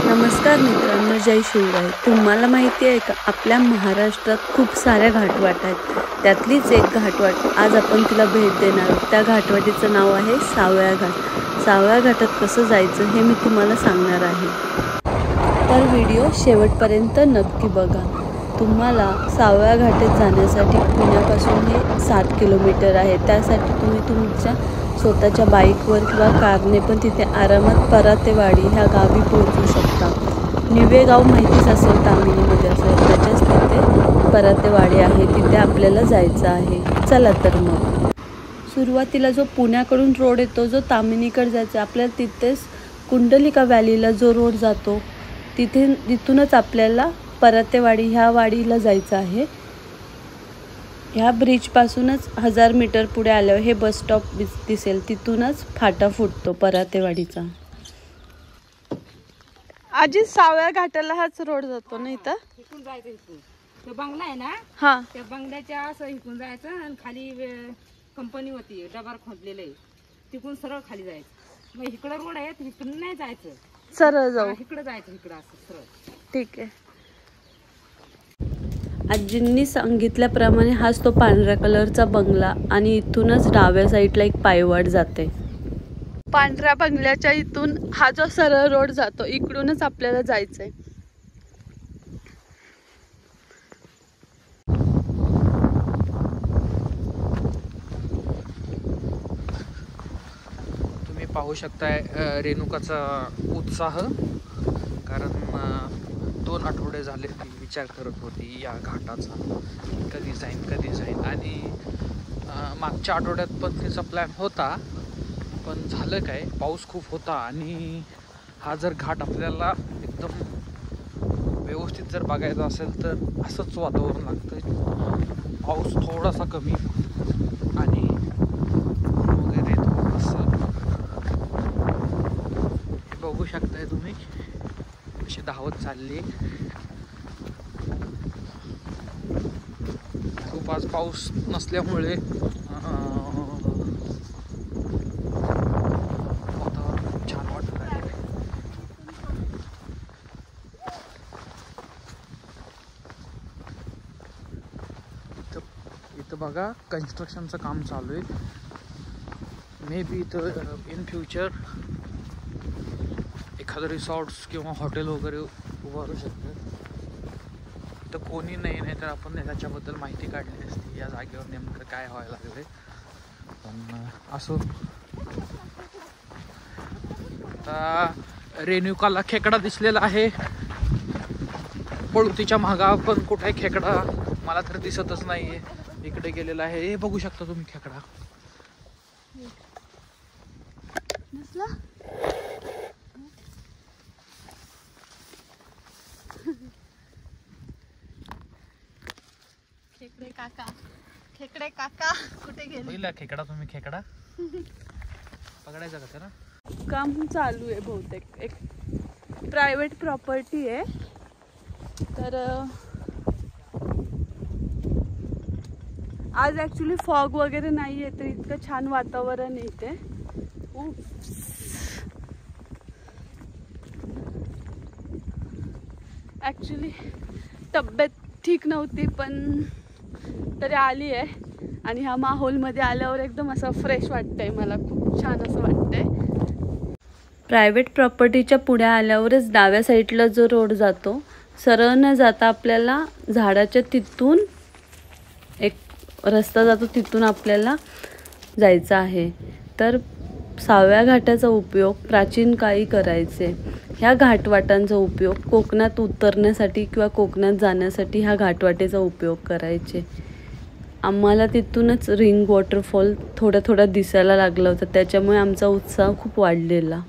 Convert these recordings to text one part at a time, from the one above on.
नमस्कार मित्रांनो, जय शिवराय। तुम्हाला माहिती आहे का, आपल्या महाराष्ट्रात खूप साऱ्या घाटवाट आहेत। त्यातलीच एक घाटवाट आज आपण तिला भेट देणार आहोत। त्या घाटवाटीचं नाव आहे सावळ्या घाट। सावळ्या घाटात कसं जायचं हे मी तुम्हाला सांगणार आहे, तर व्हिडिओ शेवटपर्यंत नक्की बघा। तुम्हाला सावळ्या घाटात जाण्यासाठी पुण्यापासून हे 7 किलोमीटर आहे। त्यासाठी तुम्ही तुमच्या स्वतःच्या बाईकवर किंवा कारने पण तिथे आरामात परातेवाडी ह्या गावी पोहोचू शकता। निवे गाव माहितीच असेल, तामिनीमध्ये असेल, त्याच्याच तिथे परातेवाडी आहे, तिथे आपल्याला जायचं आहे। चला तर मग सुरुवातीला जो पुण्याकडून रोड येतो, जो तामिनीकडे जायचा, आपल्याला तिथेच कुंडलिका व्हॅलीला जो रोड जातो तिथूनच आपल्याला परातेवाडी ह्या वाडीला जायचं आहे। ह्या ब्रिजपासूनच 1000 मीटर पुढे आल्यावर हे बस स्टॉप दिसेल, तिथूनच फाटा फुटतो परातेवाडीचा। आजी, सावळ्या घाटाला हाच रोड जातो ना? इथं इकडून जायचं, इकडून तो बंगला आहे ना, हा, त्या बंगल्याच्या असं इकडून जायचं आणि खाली कंपनी होती, डबार खोदलेलं आहे, तिकडून सरळ खाली जायचं। मग इकडं रोड आहे, इकडून नाही जायचं, सरळ जाऊ, इकडं जायचं, इकडं असं सरळ। ठीक आहे। आजींनी सांगितल्याप्रमाणे हाच तो पांढऱ्या कलरचा बंगला आणि इथूनच डाव्या साईडला एक पायवाट जाते। पांढऱ्या बंगल्याच्या इथून हा जो सरळ रोड जातो, इकडूनच आपल्याला जायचंय। तुम्ही पाहू शकताय रेणुकाचा उत्साह, कारण 2 आठवडे झाले ती विचार करत होती या घाटाचा, कधी जाईन आणि मागच्या आठवड्यात पण तिचा प्लॅन होता, पण झालं काय, पाऊस खूप होता आणि हा जर घाट आपल्याला एकदम व्यवस्थित जर बघायचा असेल तर असंच वातावरण लागतं, पाऊस थोडासा कमी आणि वगैरे थोडंसं हे बघू शकताय तुम्ही कशी धावत चालली। खूप आज पाऊस नसल्यामुळे वातावरण खूप छान वाटत आहे। इथं बघा, कन्स्ट्रक्शनचं काम चालू आहे। मे बी इथं इन फ्युचर एखादं रिसॉर्ट्स किंवा हॉटेल वगैरे उभारू शकतं। तर कोणी नाही तर आपण त्याच्याबद्दल माहिती काढली असती, या जागेवर नेमकं काय व्हायला लागले, पण असो। आता रेणुकाला खेकडा दिसलेला आहे, पळुतीच्या मागा पण कुठे खेकडा मला तर दिसतच नाहीये। इकडे गेलेला आहे, हे बघू शकता तुम्ही खेकडा। खेकडे काका कुठे गेले? पहिला खेकडा, तुम्ही खेकडा पकडायचा का त्याला? काम चालू आहे बहुतेक, एक प्रायव्हेट प्रॉपर्टी आहे, तर आज ॲक्च्युली फॉग वगैरे नाही आहे, तर इतकं छान वातावरण आहे इथे। ॲक्च्युली तब्येत ठीक नव्हती, पण तरी आली आहे आणि ह्या माहोलमध्ये आल्यावर एकदम असं फ्रेश वाटतंय, मला खूप छान असं वाटतंय। प्रायव्हेट प्रॉपर्टीच्या पुढे आल्यावरच डाव्या साईडला जो रोड जातो, सरळ न जाता आपल्याला झाडाच्या तिथून एक रस्ता जातो, तिथून आपल्याला जायचं आहे। तर सावळ्या घाटाचा उपयोग प्राचीन काळी करायचे। ह्या घाटवाटांचा उपयोग कोकणात उतरण्यासाठी किंवा कोकणात जाण्यासाठी ह्या घाटवाटेचा उपयोग करायचे। आम्हाला तिथूनच रिंग वॉटरफॉल थोडा दिसायला लागला होता, त्याच्यामुळे आमचा उत्साह खूप वाढलेला।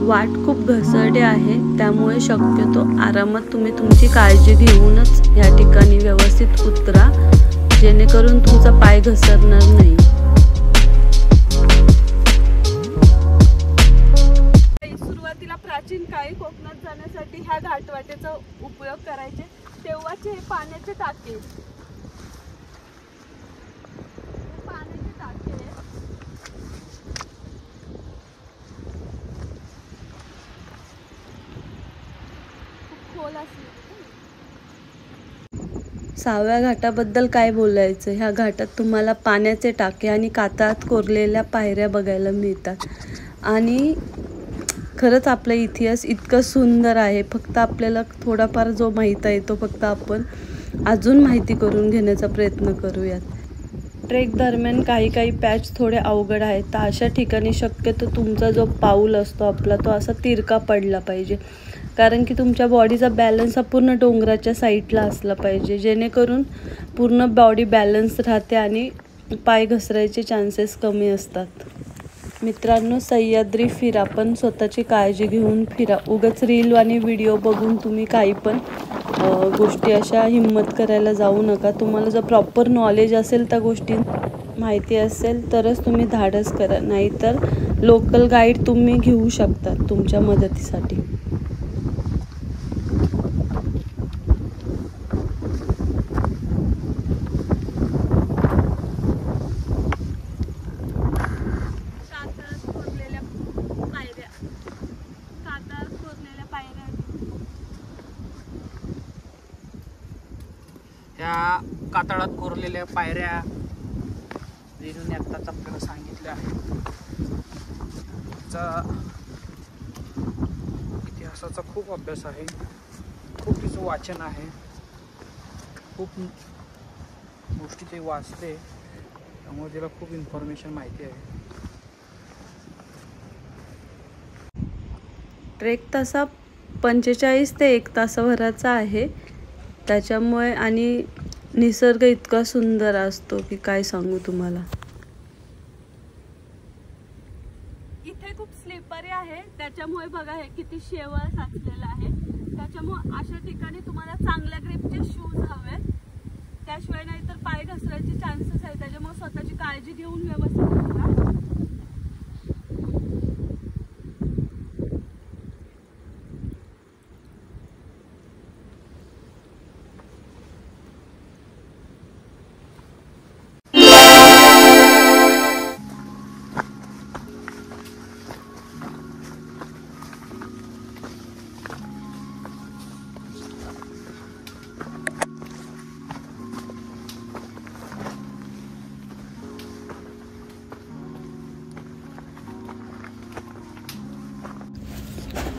वाट खूप घसरडे आहे, त्यामुळे शक्यतो आरामात तुम्ही तुमची काळजी घेऊनच या ठिकाणी व्यवस्थित उतरा, जेणेकरून तुमचा पाय घसरणार नाही। साव्या घाटाबद्दल काय बोलायचं. ह्या घाटात तुम्हाला पाण्याचे टाके आणि कातळात कोरलेल्या पायऱ्या बघायला मिळतात. आणि खरंच आपला इतिहास इतकं सुंदर आहे. फक्त आपल्याला थोडाफार जो माहीत आहे तो फक्त आपण अजून माहिती करून घेण्याचा प्रयत्न करूयात. ट्रेक दरम्यान काही पॅच थोडे अवघड आहेत. तर अशा ठिकाणी शक्यतो तुमचा जो पाऊल असतो आपला तो असा तिरका पडला पाहिजे. कारण की तुमच्या बॉडीचा बॅलन्स हा पूर्ण डोंगराच्या साईडला असला पाहिजे, जेणेकरून पूर्ण बॉडी बॅलन्स राहते आणि पाय घसरायचे चान्सेस कमी असतात. मित्रांनो, सह्याद्री फिरा पण स्वतःची काळजी घेऊन फिरा. उगाच रील आणि व्हिडिओ बघून तुम्ही काही पण गोष्टी अशा हिम्मत करायला जाऊ नका. तुम्हाला जर प्रॉपर नॉलेज असेल त्या गोष्टी माहिती असेल तरच तुम्ही धाडस करा, नाहीतर लोकल गाईड तुम्ही घेऊ शकता तुमच्या मदतीसाठी. ह्या कातळात कोरलेल्या पायऱ्या रेणूने आत्ताच आपल्याला सांगितल्या आहेत. इतिहासाचा खूप अभ्यास आहे, खूप तिचं वाचन आहे, खूप गोष्टी ते वाचते, त्यामुळे तिला खूप इन्फॉर्मेशन माहिती आहे. ट्रेक तसा 45 ते 1 तासाभराचा आहे. त्याच्यामुळे आणि निसर्ग इतका सुंदर असतो की काय सांगू तुम्हाला. इथे खूप स्लिपरी आहे, त्याच्यामुळे बघा हे किती शेवाळ साचलेलं आहे. त्याच्यामुळे अशा ठिकाणी तुम्हाला चांगल्या ग्रिपचे शूज हवेत, त्याशिवाय नाही तर पाय घसरायचे चान्सेस आहेत. त्याच्यामुळे स्वतःची काळजी घेऊन व्यवस्थित करा.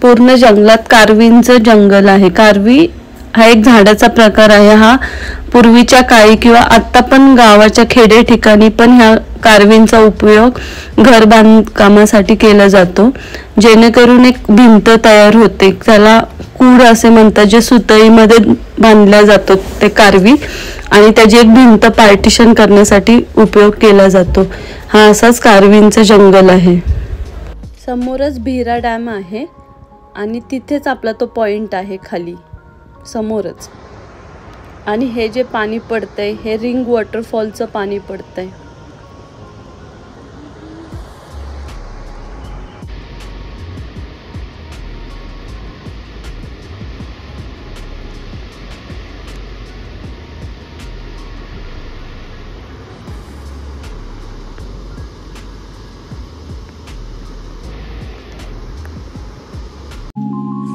पूर्ण जंगलात कारवींचं जंगल आहे. कारवी हा एक झाडाचा प्रकार आहे. हा पूर्वीच्या काळी किंवा आता पण गावाच्या खेडे ठिकाणी पण ह्या कारवींचा उपयोग घर बांधकामासाठी केला जातो, जेणेकरून एक भिंत तयार होते. त्याला कूड असे म्हणतात, जे सुतळीमध्ये बांधल्या जातो ते कारवी, आणि त्याची एक भिंत पार्टिशन करण्यासाठी उपयोग केला जातो. हा असाच कारवींचं जंगल आहे. समोरच भिरा डॅम आहे आणि तिथेच आपला तो पॉइंट आहे खाली समोरच. आणि हे जे पाणी पडतंय हे रिंग वॉटरफॉलचं पाणी पडतंय.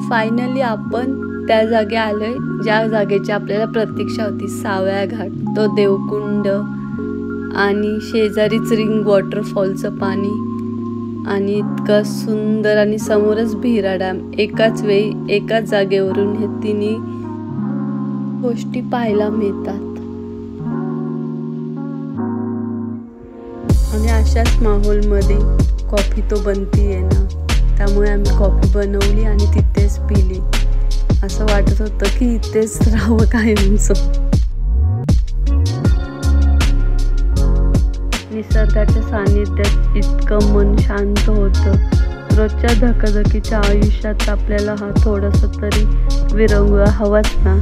फायनली आपण त्या जागी आलोय ज्या जागेची आपल्याला प्रतीक्षा होती. सावळा घाट, तो देवकुंड आणि शेजारीच रिंग वॉटरफॉलचं पाणी आणि इतकं सुंदर, आणि समोरच भिरा डॅम. एकाच वेळी एकाच जागेवरून हे तिन्ही गोष्टी पाहायला मिळतात. आणि अशाच माहोलमध्ये कॉफी तो बनतीये ना, त्यामुळे आम्ही कॉफी बनवली आणि तिथेच पिली. असं वाटत होतं की इथेच राहावं कायमचं. निसर्गाच्या सानिध्यात इतकं मन शांत होतं. रोजच्या धकाधकीच्या आयुष्यात आपल्याला हा थोडासा तरी विरंगुळा हवाच ना.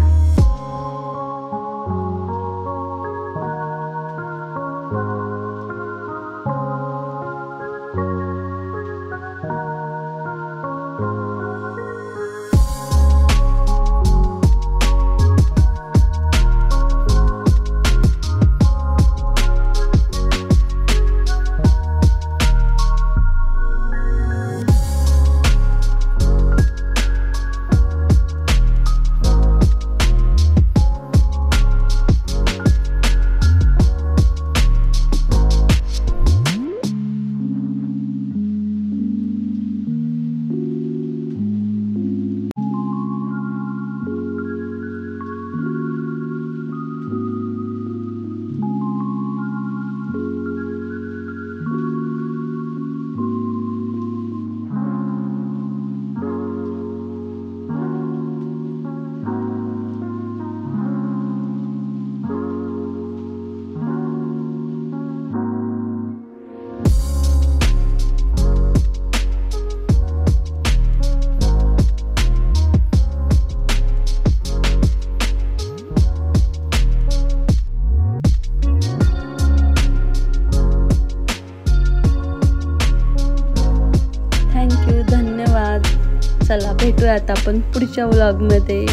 चला भेटूया आता आपण पुढच्या व्लॉगमध्ये.